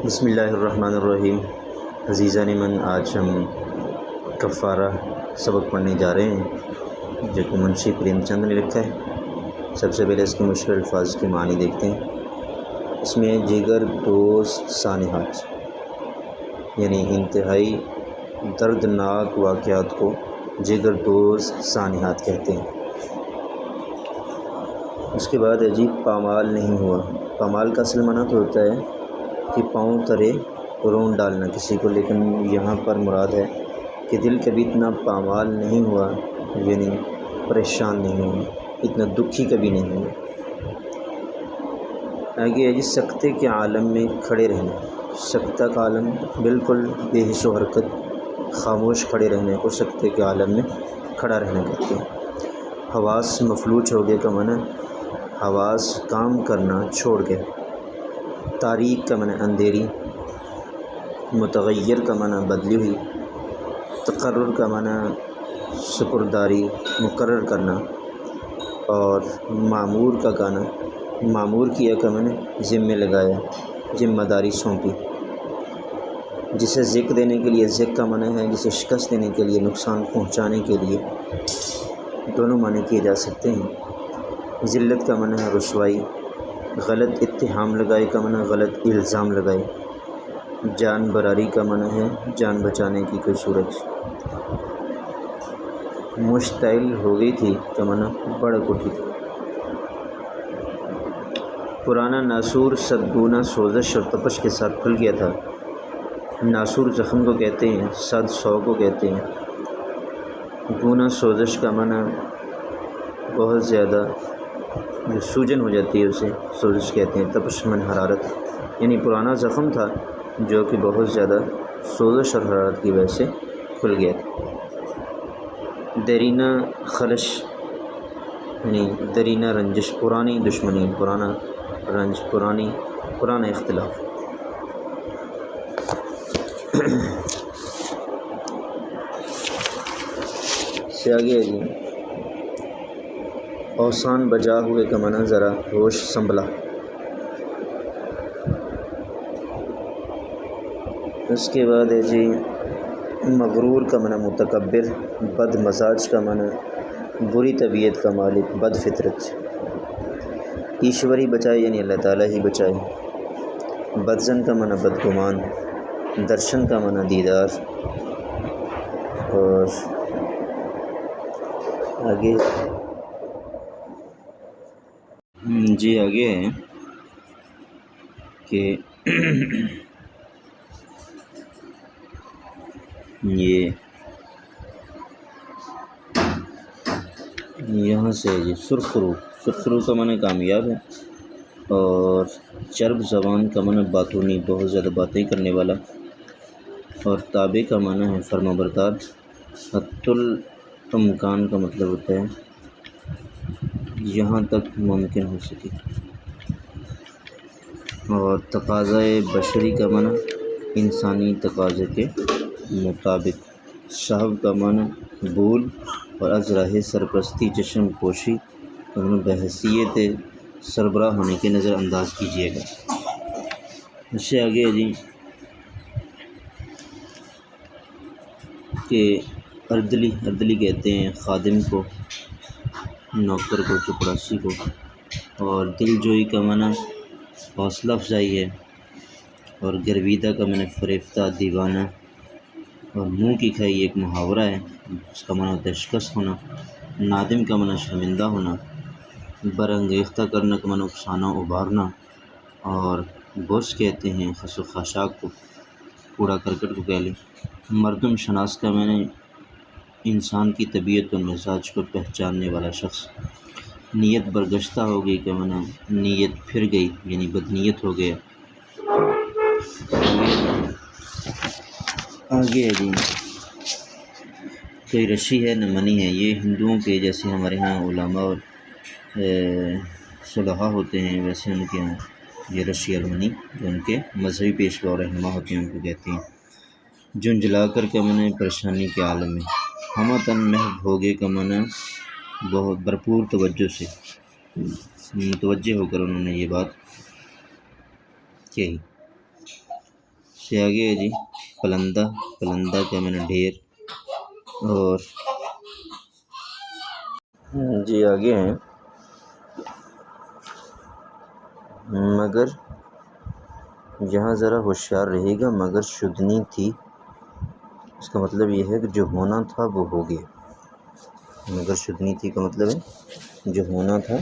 بسم اللہ الرحمن الرحیم۔ عزیزان من، آج ہم کفارہ سبق پڑھنے جا رہے ہیں جو کہ منشی پریم چند نے لکھا ہے۔ سب سے پہلے اس کے مشکل الفاظ کے معنی دیکھتے ہیں۔ اس میں جگر دوست سانحات یعنی انتہائی دردناک واقعات کو جگر دوست سانحات کہتے ہیں۔ اس کے بعد ہے پامال نہیں ہوا۔ پامال کا اصل معنی تو ہوتا ہے کہ پاؤں ترے رون ڈالنا کسی کو، لیکن یہاں پر مراد ہے کہ دل کبھی اتنا پامال نہیں ہوا، یعنی پریشان نہیں ہوا، اتنا دکھی کبھی نہیں ہوا۔ آگے ہے سکتے کے عالم میں کھڑے رہنا۔ سکتہ کا عالم بالکل بے حس و حرکت، خاموش کھڑے رہنے کو سکتے کے عالم میں کھڑا رہنا کہتے ہیں۔ حواس مفلوج ہو گئے کا معنی حواس کام کرنا چھوڑ گئے۔ تاریک کا معنی اندھیری، متغیر کا معنی بدلی ہوئی، تقرر کا معنی سپرداری مقرر کرنا، اور معمور کا معنی معمور کیا کا معنی ذمہ لگایا، ذمہ داری سونپی۔ جسے ذکر دینے کے لیے ذکر کا معنی ہے، جسے شکست دینے کے لیے نقصان پہنچانے کے لیے، دونوں معنی کیے جا سکتے ہیں۔ ذلت کا معنی ہے رسوائی، غلط اتہام لگائے کا معنی غلط الزام لگائے۔ جان براری کا معنی ہے جان بچانے کی کوئی صورت۔ مشتعل ہو گئی تھی کا معنی بھڑک اٹھی تھی۔ پرانا ناسور صدگنا سوزش اور تپش کے ساتھ کھل گیا تھا۔ ناسور زخم کو کہتے ہیں، صد 100 کو کہتے ہیں۔ گنا سوزش کا معنی بہت زیادہ جو سوجن ہو جاتی ہے اسے سوزش کہتے ہیں۔ تپش من حرارت، یعنی پرانا زخم تھا جو کہ بہت زیادہ سوزش اور حرارت کی وجہ سے کھل گیا تھا۔ دیرینہ خلش یعنی دیرینہ رنجش، پرانی دشمنی، پرانا رنج، پرانا اختلاف۔ سے آگے ہے اوسان بجا ہوئے کا معنی ذرا ہوش سنبھلا۔ اس کے بعد ہے مغرور کا معنی متکبر، بد مزاج کا معنی بری طبیعت کا مالک، بد فطرت۔ ایشوری بچائے یعنی اللہ تعالیٰ ہی بچائے۔ بدزن کا معنی بدگمان، درشن کا معنی دیدار۔ اور آگے آگے ہے کہ یہ یہاں سے سرخرو کا معنی کامیاب ہے، اور چرب زبان کا معنی باتونی، بہت زیادہ باتیں کرنے والا، اور تابع کا معنی ہے فرما بردار۔ الامکان کا مطلب ہوتا ہے یہاں تک ممکن ہو سکے، اور تقاضۂ بشری کا معنی انسانی تقاضے کے مطابق۔ صاحب کا معنی بول، اور از راہ سرپرستی چشم پوشی بحیثیت سربراہ ہونے کے نظر انداز کیجیے گا۔ اس سے آگے کہ اردلی کہتے ہیں خادم کو، نوکر کو، چپڑاسی کو۔ اور دل جوئی کا معنی حوصلہ افزائی ہے، اور گرویدہ کا معنی فریفتہ، دیوانہ۔ اور منہ کی کھائی ایک محاورہ ہے، اس کا معنی ہوتا ہے شکست ہونا۔ نادم کا معنی شرمندہ ہونا۔ برانگیختہ کرنا کا معنی اکسانا، ابھارنا۔ اور بوس کہتے ہیں خس و خاشاک کو، کوڑا کرکٹ کو کہہ لیں۔ مردم شناس کا معنی انسان کی طبیعت اور مزاج کو پہچاننے والا شخص۔ نیت برگشتہ ہو گئی کا معنی نیت پھر گئی، یعنی بدنیت ہو گیا۔ آگے ہے کوئی رشی ہے نہ منی ہے۔ یہ ہندوؤں کے جیسے ہمارے ہاں علماء اور صلحاء ہوتے ہیں، ویسے ان کے ہاں یہ رشی اور منی جو ان کے مذہبی پیشوا اور رہنما ہوتے ہیں ان کو کہتے ہیں۔ جنجلا کر کا معنی پریشانی کے عالم میں۔ ہمہ تن محو ہوگے کا معنی بہت بھرپور توجہ سے، متوجہ ہو کر انہوں نے یہ بات کہی۔ سے آگے ہے جی پلندہ، پلندہ کا میں نے ڈھیر، اور جی آگے ہیں مگر، یہاں ذرا ہوشیار رہے گا، مگر شدنی تھی، اس کا مطلب یہ ہے کہ جو ہونا تھا وہ ہو گیا۔ مگر شدنی تھی کا مطلب ہے جو ہونا تھا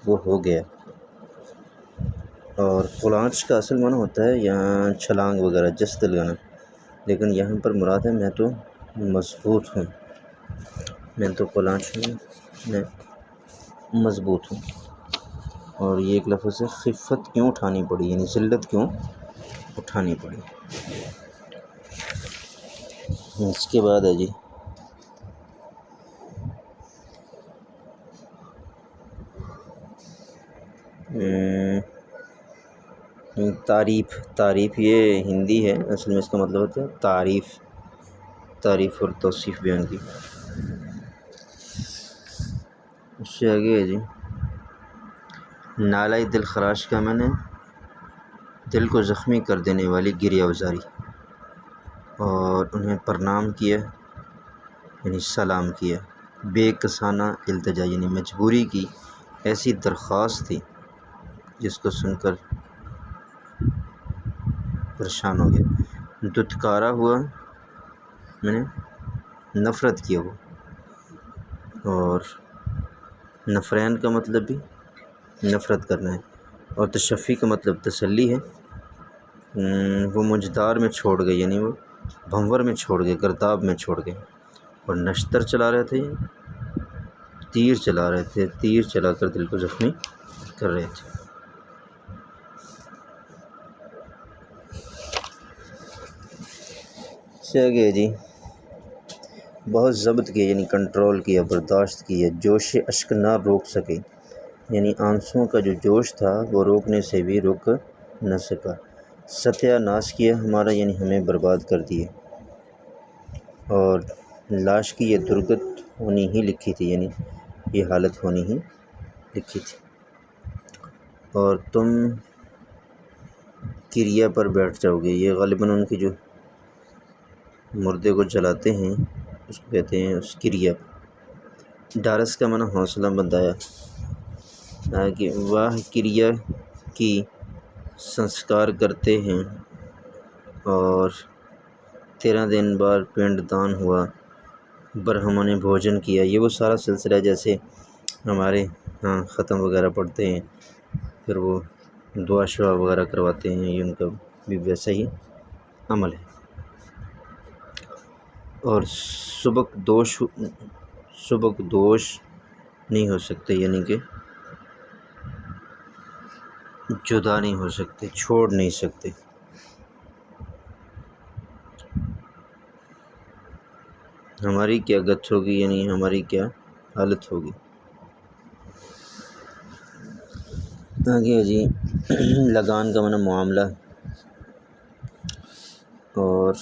وہ ہو گیا۔ اور قلانچ کا اصل معنی ہوتا ہے یہاں چھلانگ وغیرہ، جس دلگانا، لیکن یہاں پر مراد ہے میں تو مضبوط ہوں، میں تو قلانچ ہوں، میں مضبوط ہوں۔ اور یہ ایک لفظ ہے خفت کیوں اٹھانی پڑی، یعنی ذلت کیوں اٹھانی پڑی۔ اس کے بعد ہے جی تعریف، تعریف یہ ہندی ہے، اصل میں اس کا مطلب ہوتا ہے تعریف، تعریف اور توصیف بیان کی۔ اس سے آگے ہے جی نالہ دل خراش کا معنی دل کو زخمی کر دینے والی گریہ وزاری، اور انہیں پرنام کیا یعنی سلام کیا، بے کسانہ التجا یعنی مجبوری کی ایسی درخواست تھی جس کو سن کر پریشان ہو گیا۔ دتکارا ہوا میں نے نفرت کیا وہ، اور نفرین کا مطلب بھی نفرت کرنا ہے، اور تشفی کا مطلب تسلی ہے۔ وہ مجدار میں چھوڑ گئے یعنی وہ بھنور میں چھوڑ گئے، گرداب میں چھوڑ گئے، اور نشتر چلا رہے تھے، تیر چلا رہے تھے، تیر چلا کر دل کو زخمی کر رہے تھے۔ سے آگے جی بہت ضبط کیا یعنی کنٹرول کیا، برداشت کیا، جوش اشک نہ روک سکے، یعنی آنسوؤں کا جو جوش تھا وہ روکنے سے بھی روک نہ سکا۔ ستیہ ناش کیا ہمارا یعنی ہمیں برباد کر دیے، اور لاش کی یہ درگت ہونی ہی لکھی تھی یعنی یہ حالت ہونی ہی لکھی تھی۔ اور تم کریا پر بیٹھ جاؤ گے، یہ غالباً ان کی جو مردے کو جلاتے ہیں اس کو کہتے ہیں اس کریا۔ ڈارس کا معنی حوصلہ بندھایا، کہ واہ کریا کی سنسکار کرتے ہیں، اور 13 دن بعد پنڈ دان ہوا، برہموں نے بھوجن کیا، یہ وہ سارا سلسلہ جیسے ہمارے ہاں ختم وغیرہ پڑھتے ہیں، پھر وہ دعا شعا وغیرہ کرواتے ہیں، یہ ان کا بھی ویسا ہی عمل ہے۔ اور سبک دوش نہیں ہو سکتے یعنی کہ جدا نہیں ہو سکتے، چھوڑ نہیں سکتے۔ ہماری کیا گت ہوگی یعنی ہماری کیا حالت ہوگی۔ آگے جی لگان کا معنی معاملہ، اور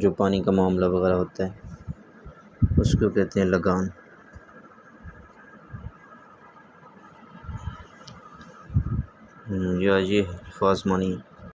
جو پانی کا معاملہ وغیرہ ہوتا ہے اس کو کہتے ہیں لگان۔ یا یہ الفاظ معنی